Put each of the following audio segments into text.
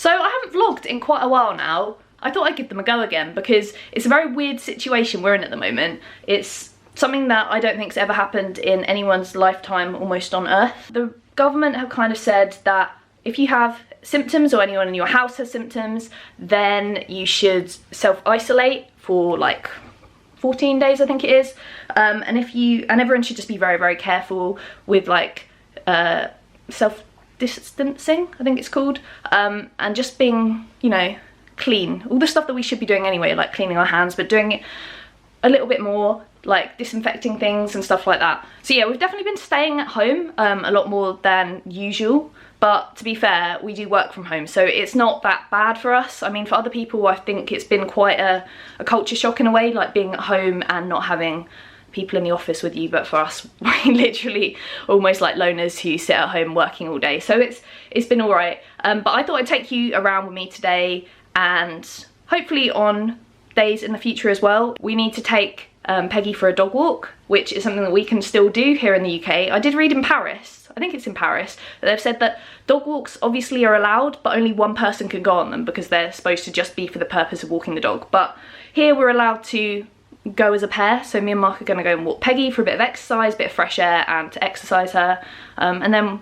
So I haven't vlogged in quite a while now. I thought I'd give them a go again because it's a very weird situation we're in at the moment. It's something that I don't think's ever happened in anyone's lifetime almost on Earth. The government have kind of said that if you have symptoms or anyone in your house has symptoms, then you should self-isolate for like 14 days, I think it is. And everyone should just be very, very careful with like self-distancing, I think it's called, and just being, you know, clean. All the stuff that we should be doing anyway, like cleaning our hands, but doing it a little bit more, like disinfecting things and stuff like that. So yeah, we've definitely been staying at home a lot more than usual, but to be fair, we do work from home, so it's not that bad for us. I mean, for other people, I think it's been quite a culture shock in a way, like being at home and not having people in the office with you, but for us, we're literally almost like loners who sit at home working all day, so it's been all right. But I thought I'd take you around with me today, and hopefully on days in the future as well. We need to take Peggy for a dog walk, which is something that we can still do here in the UK. I did read in Paris, I think it's in Paris, that they've said that dog walks obviously are allowed, but only one person can go on them because they're supposed to just be for the purpose of walking the dog. But here we're allowed to go as a pair, so me and Mark are going to go and walk Peggy for a bit of exercise, a bit of fresh air, and to exercise her. And then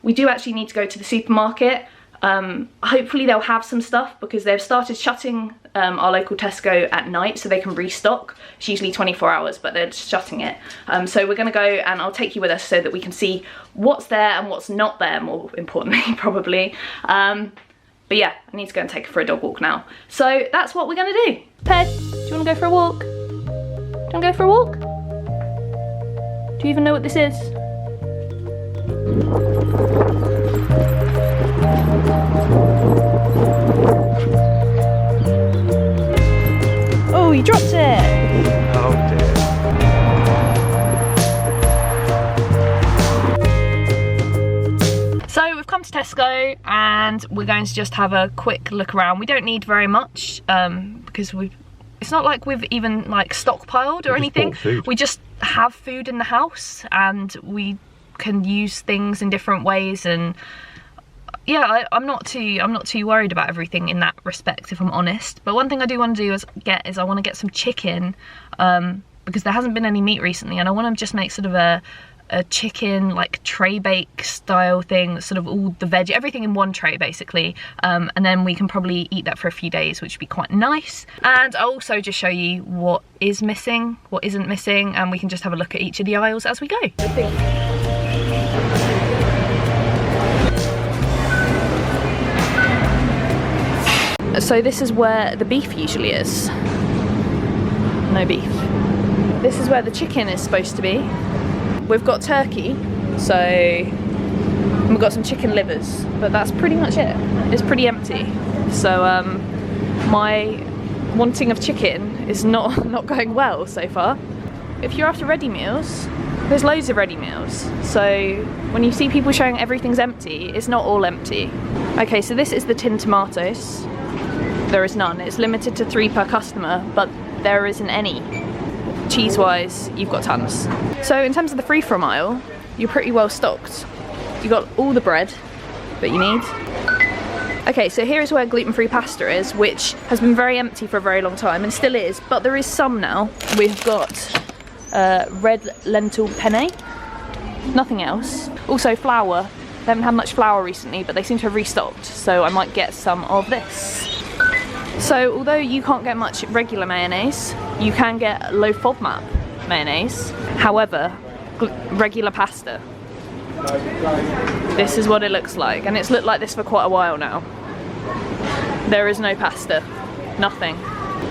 we do actually need to go to the supermarket. Hopefully they'll have some stuff because they've started shutting our local Tesco at night so they can restock. It's usually 24 hours, but they're just shutting it. So we're going to go, and I'll take you with us so that we can see what's there and what's not there, more importantly, probably. But yeah, I need to go and take her for a dog walk now. So that's what we're going to do. Ped, do you want to go for a walk? Do you want to go for a walk? Do you even know what this is? Oh, you dropped it! Oh dear. So we've come to Tesco and we're going to just have a quick look around. We don't need very much because it's not like we've even like stockpiled or anything. We just have food in the house and we can use things in different ways, and yeah, I'm not too worried about everything in that respect, if I'm honest. But one thing I do want to do is I want to get some chicken because there hasn't been any meat recently, and I want to just make sort of a chicken like tray bake style thing, sort of all the veg, everything in one tray basically, and then we can probably eat that for a few days, which would be quite nice. And I'll also just show you what is missing, what isn't missing, and we can just have a look at each of the aisles as we go. So this is where the beef usually is. No beef. This is where the chicken is supposed to be. We've got turkey, so we've got some chicken livers, but that's pretty much it. It's pretty empty. So my wanting of chicken is not going well so far. If you're after ready meals, there's loads of ready meals. So when you see people showing everything's empty, it's not all empty. Okay, so this is the tinned tomatoes. There is none. It's limited to 3 per customer, but there isn't any. Cheese-wise, you've got tons. So in terms of the free-from aisle, you're pretty well stocked. You've got all the bread that you need. Okay, so here is where gluten-free pasta is, which has been very empty for a very long time and still is, but there is some now. We've got red lentil penne, nothing else. Also flour. They haven't had much flour recently, but they seem to have restocked, so I might get some of this. So although you can't get much regular mayonnaise, you can get low FODMAP mayonnaise. However, regular pasta. This is what it looks like, and it's looked like this for quite a while now. There is no pasta, nothing.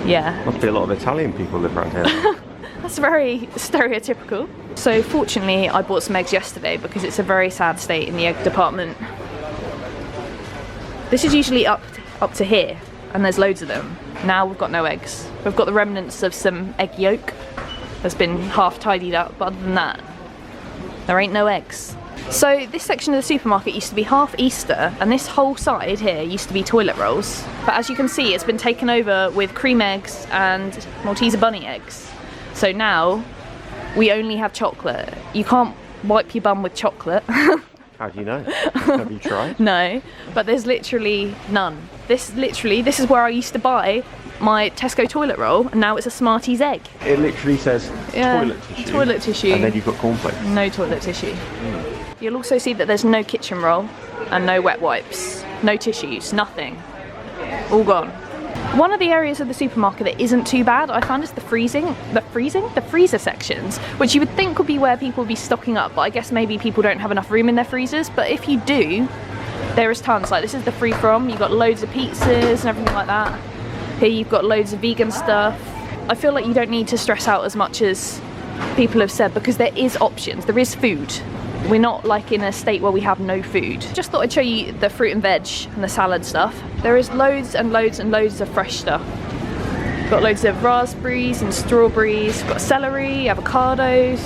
Yeah. Must be a lot of Italian people live around here. That's very stereotypical. So fortunately I bought some eggs yesterday because it's a very sad state in the egg department. This is usually up to here, and there's loads of them. Now we've got no eggs. We've got the remnants of some egg yolk that's been half tidied up, but other than that, there ain't no eggs. So this section of the supermarket used to be half Easter, and this whole side here used to be toilet rolls. But as you can see, it's been taken over with cream eggs and Malteser bunny eggs. So now we only have chocolate. You can't wipe your bum with chocolate. How do you know? Have you tried? No, but there's literally none. This is where I used to buy my Tesco toilet roll, and now it's a Smarties egg. It literally says toilet tissue. And then you've got cornflakes. No toilet tissue. You'll also see that there's no kitchen roll and no wet wipes, no tissues, nothing. All gone. One of the areas of the supermarket that isn't too bad, I found, is the freezer sections, which you would think would be where people would be stocking up, but I guess maybe people don't have enough room in their freezers. But if you do, there is tons. Like, this is the free from. You've got loads of pizzas and everything like that. Here you've got loads of vegan stuff. I feel like you don't need to stress out as much as people have said, because there is options, there is food. We're not like in a state where we have no food. Just thought I'd show you the fruit and veg and the salad stuff. There is loads and loads and loads of fresh stuff. Got loads of raspberries and strawberries, got celery, avocados,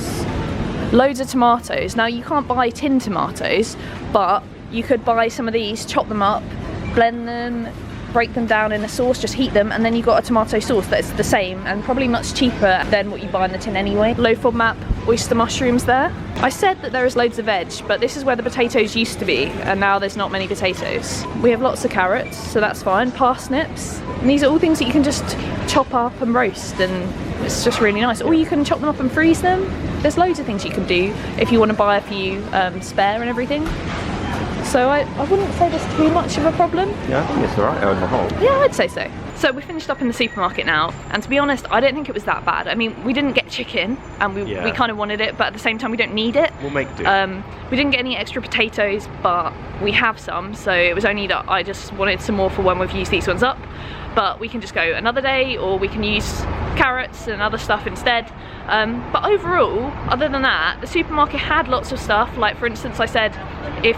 loads of tomatoes. Now, you can't buy tin tomatoes, but you could buy some of these, chop them up, blend them, break them down in a sauce, just heat them, and then you've got a tomato sauce that's the same and probably much cheaper than what you buy in the tin anyway. Low FODMAP oyster mushrooms there. I said that there is loads of veg, but this is where the potatoes used to be, and now there's not many potatoes. We have lots of carrots, so that's fine. Parsnips. And these are all things that you can just chop up and roast, and it's just really nice. Or you can chop them up and freeze them. There's loads of things you can do if you want to buy a few spare and everything. So I wouldn't say there's too much of a problem. Yeah, I think it's alright on the whole. Yeah, I'd say so. So we finished up in the supermarket now, and to be honest, I don't think it was that bad. I mean, we didn't get chicken, and we kind of wanted it, but at the same time we don't need it. We'll make do. We didn't get any extra potatoes, but we have some, so it was only that I just wanted some more for when we've used these ones up. But we can just go another day, or we can use carrots and other stuff instead. But overall, other than that, the supermarket had lots of stuff. Like, for instance, I said if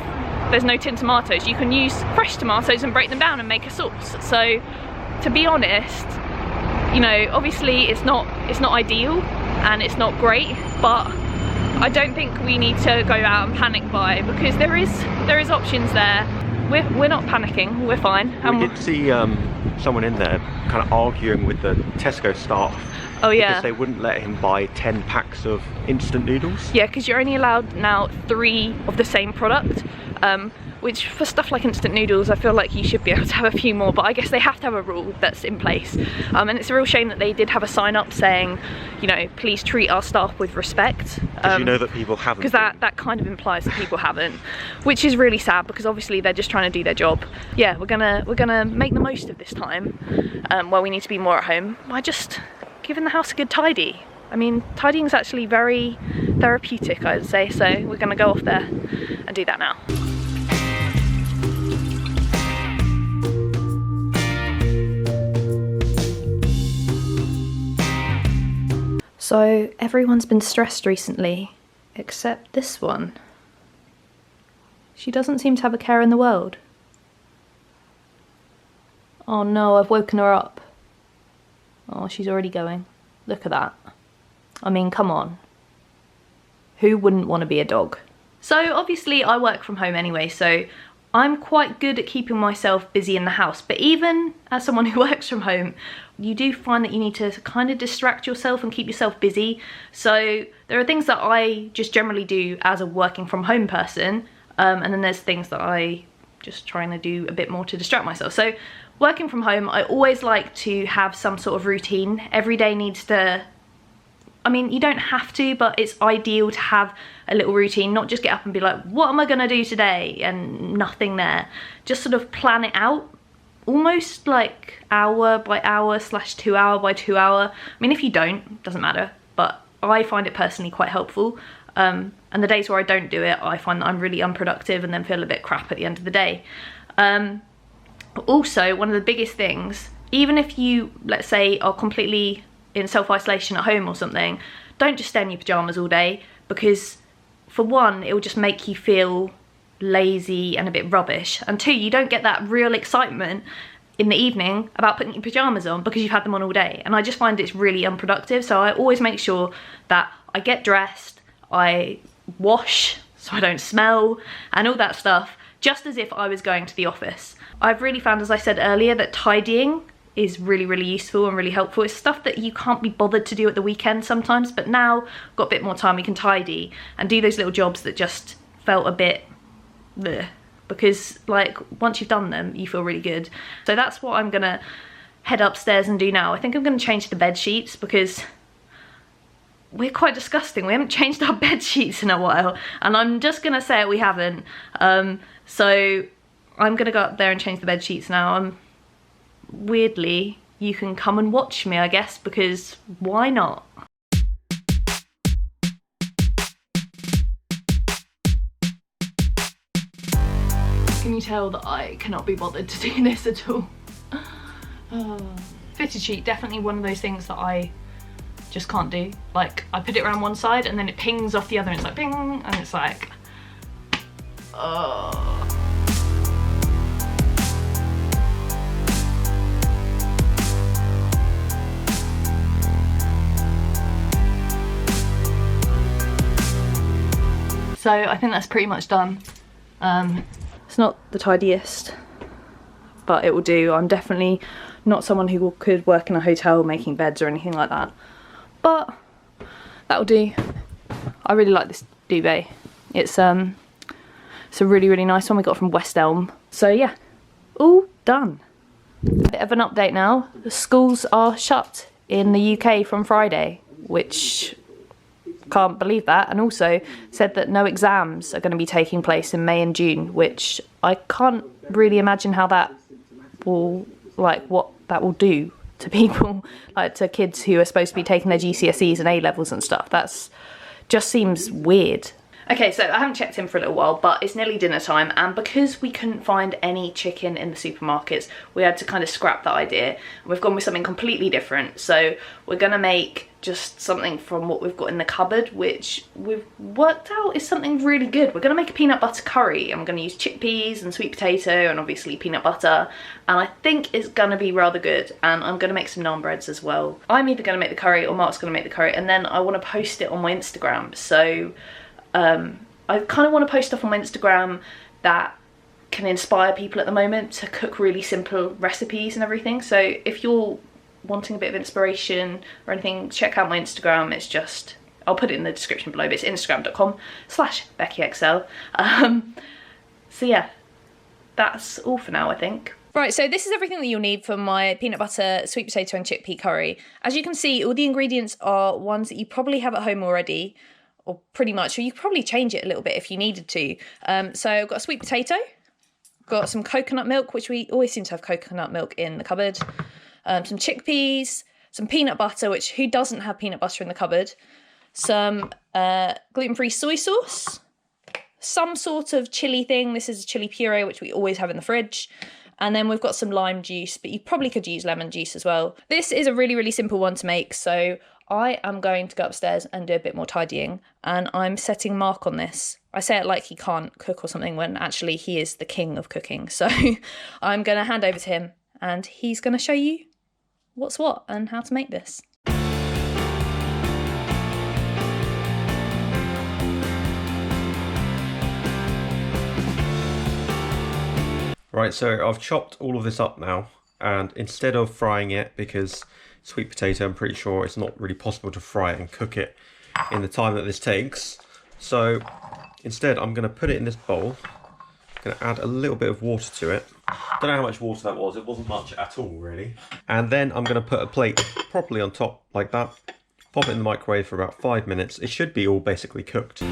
there's no tin tomatoes, you can use fresh tomatoes and break them down and make a sauce. So to be honest, you know, obviously it's not ideal and it's not great, but I don't think we need to go out and panic buy, because there is options there. We're not panicking, we're fine. We did see someone in there kind of arguing with the Tesco staff. Oh yeah. Because they wouldn't let him buy 10 packs of instant noodles. Yeah, because you're only allowed now 3 of the same product, which for stuff like instant noodles, I feel like you should be able to have a few more, but I guess they have to have a rule that's in place. And it's a real shame that they did have a sign up saying, you know, please treat our staff with respect. Because you know that people haven't. Because that kind of implies that people haven't, which is really sad, because obviously they're just trying to do their job. Yeah, we're gonna make the most of this time where we need to be more at home by just giving the house a good tidy. I mean, tidying is actually very therapeutic, I would say, so we're gonna go off there and do that now. So everyone's been stressed recently, except this one. She doesn't seem to have a care in the world. Oh no, I've woken her up. Oh, she's already going. Look at that. I mean, come on. Who wouldn't want to be a dog? So obviously I work from home anyway, so I'm quite good at keeping myself busy in the house, but even as someone who works from home, you do find that you need to kind of distract yourself and keep yourself busy. So there are things that I just generally do as a working from home person, and then there's things that I just trying to do a bit more to distract myself. So working from home, I always like to have some sort of routine. Every day needs to, I mean, you don't have to, but it's ideal to have a little routine, not just get up and be like, what am I gonna do today? And nothing there. Just sort of plan it out, almost like hour by hour / 2 hour by 2 hour. I mean, if you don't, it doesn't matter, but I find it personally quite helpful. And the days where I don't do it, I find that I'm really unproductive and then feel a bit crap at the end of the day. Also, one of the biggest things, even if you, let's say, are completely in self-isolation at home or something, don't just stay in your pajamas all day, because for one, it will just make you feel lazy and a bit rubbish, and 2, you don't get that real excitement in the evening about putting your pajamas on because you've had them on all day, and I just find it's really unproductive. So I always make sure that I get dressed, I wash so I don't smell and all that stuff, just as if I was going to the office. I've really found, as I said earlier, that tidying is really, really useful and really helpful. It's stuff that you can't be bothered to do at the weekend sometimes, but now got a bit more time, we can tidy and do those little jobs that just felt a bit bleh, because like once you've done them, you feel really good. So that's what I'm gonna head upstairs and do now. I think I'm gonna change the bed sheets because we're quite disgusting. We haven't changed our bed sheets in a while, and I'm just gonna say it, we haven't. So I'm gonna go up there and change the bed sheets now. Weirdly, you can come and watch me, I guess, because why not? Can you tell that I cannot be bothered to do this at all? Fitted sheet, definitely one of those things that I just can't do. Like, I put it around one side and then it pings off the other and it's like ping, and it's like, So I think that's pretty much done. It's not the tidiest, but it will do. I'm definitely not someone who could work in a hotel making beds or anything like that, but that'll do. I really like this duvet. It's a really, really nice one we got from West Elm. So yeah, all done. A bit of an update now. The schools are shut in the UK from Friday, which can't believe that, and also said that no exams are going to be taking place in May and June, which I can't really imagine how that will, like, what that will do to people, like to kids who are supposed to be taking their GCSEs and A-levels and stuff. That's just seems weird. Okay, so I haven't checked in for a little while, but it's nearly dinner time, and because we couldn't find any chicken in the supermarkets, we had to kind of scrap that idea. We've gone with something completely different. So we're gonna make just something from what we've got in the cupboard, which we've worked out is something really good. We're gonna make a peanut butter curry, and we're gonna use chickpeas and sweet potato and obviously peanut butter, and I think it's gonna be rather good. And I'm gonna make some naan breads as well. I'm either gonna make the curry or Mark's gonna make the curry, and then I wanna post it on my Instagram. So I kind of want to post stuff on my Instagram that can inspire people at the moment to cook really simple recipes and everything. So if you're wanting a bit of inspiration or anything, check out my Instagram. It's just, I'll put it in the description below, but it's instagram.com/beckyexcell. So yeah, that's all for now, I think. Right, so this is everything that you'll need for my peanut butter, sweet potato and chickpea curry. As you can see, all the ingredients are ones that you probably have at home already, or pretty much, or you could probably change it a little bit if you needed to. So I've got a sweet potato, got some coconut milk, which we always seem to have coconut milk in the cupboard, some chickpeas, some peanut butter, which who doesn't have peanut butter in the cupboard, some gluten-free soy sauce, some sort of chili thing. This is a chili puree, which we always have in the fridge. And then we've got some lime juice, but you probably could use lemon juice as well. This is a really, really simple one to make, so I am going to go upstairs and do a bit more tidying, and I'm setting Mark on this. I say it like he can't cook or something when actually he is the king of cooking. So I'm going to hand over to him and he's going to show you what's what and how to make this. Right, so I've chopped all of this up now, and instead of frying it, because sweet potato, I'm pretty sure it's not really possible to fry it and cook it in the time that this takes. So instead, I'm going to put it in this bowl. I'm going to add a little bit of water to it. Don't know how much water that was. It wasn't much at all, really. And then I'm going to put a plate properly on top like that. Pop it in the microwave for about 5 minutes. It should be all basically cooked.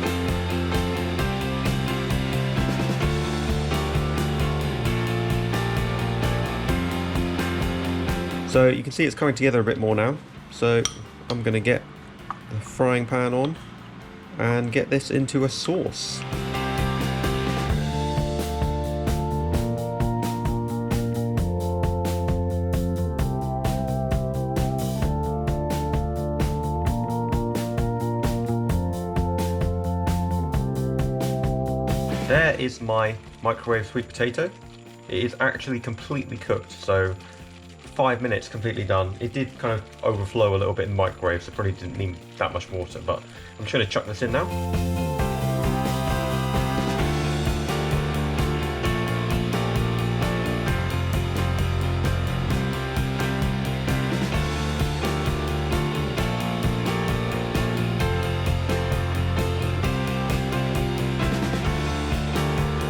So you can see it's coming together a bit more now. So I'm going to get the frying pan on and get this into a sauce. There is my microwave sweet potato. It is actually completely cooked, so 5 minutes completely done. It did kind of overflow a little bit in the microwave, so probably didn't need that much water, but I'm just going to chuck this in now.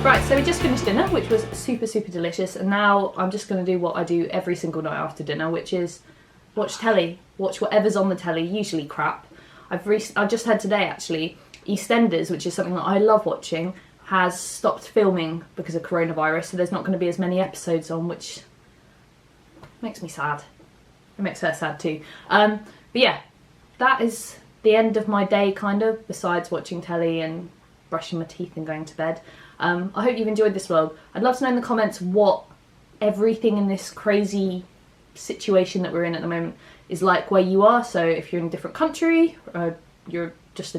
Right, So we just finished dinner, which was super, super delicious, and now I'm just going to do what I do every single night after dinner, which is watch telly, watch whatever's on the telly, usually crap. I've just heard today, actually, EastEnders, which is something that I love watching, has stopped filming because of coronavirus, so there's not going to be as many episodes on, which makes me sad. It makes her sad too. But yeah, that is the end of my day, kind of, besides watching telly and brushing my teeth and going to bed. I hope you've enjoyed this vlog. I'd love to know in the comments what everything in this crazy situation that we're in at the moment is like where you are. So if you're in a different country, you're just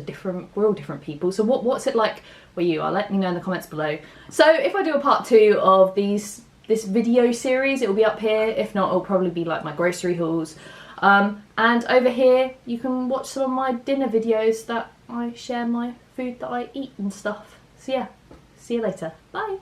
we're all different people. So what's it like where you are? Let me know in the comments below. So if I do a part 2 of this video series, it will be up here. If not, it'll probably be like my grocery hauls. And over here, you can watch some of my dinner videos that I share my food that I eat and stuff. So yeah. See you later. Bye.